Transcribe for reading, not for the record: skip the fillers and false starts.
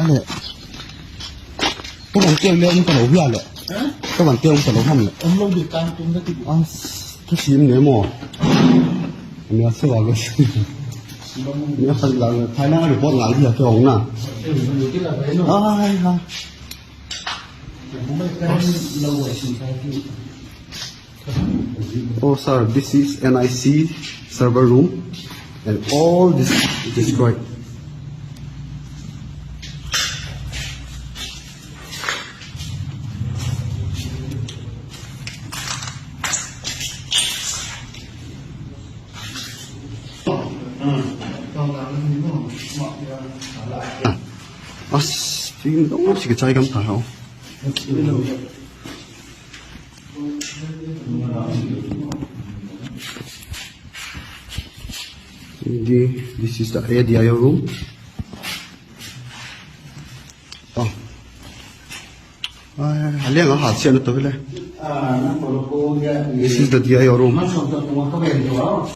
Ale. Các bạn tiêu lên cái lỗ huyền lệ. Các bạn tiêu cái lỗ hầm lệ. Ông lâu được can cũng rất thích. Cái xím nếu mà. Mình sẽ vào cái nếu phải là Thái Lan được bọn láng thì là cái ống nào. Ai ha. Oh, sir, this is NIC server room, and all this is destroyed. Phim đó chỉ cái trái cam thảo không? This is the ADIO room. Aliang ở hạt sen tới đây. This is the DIO room.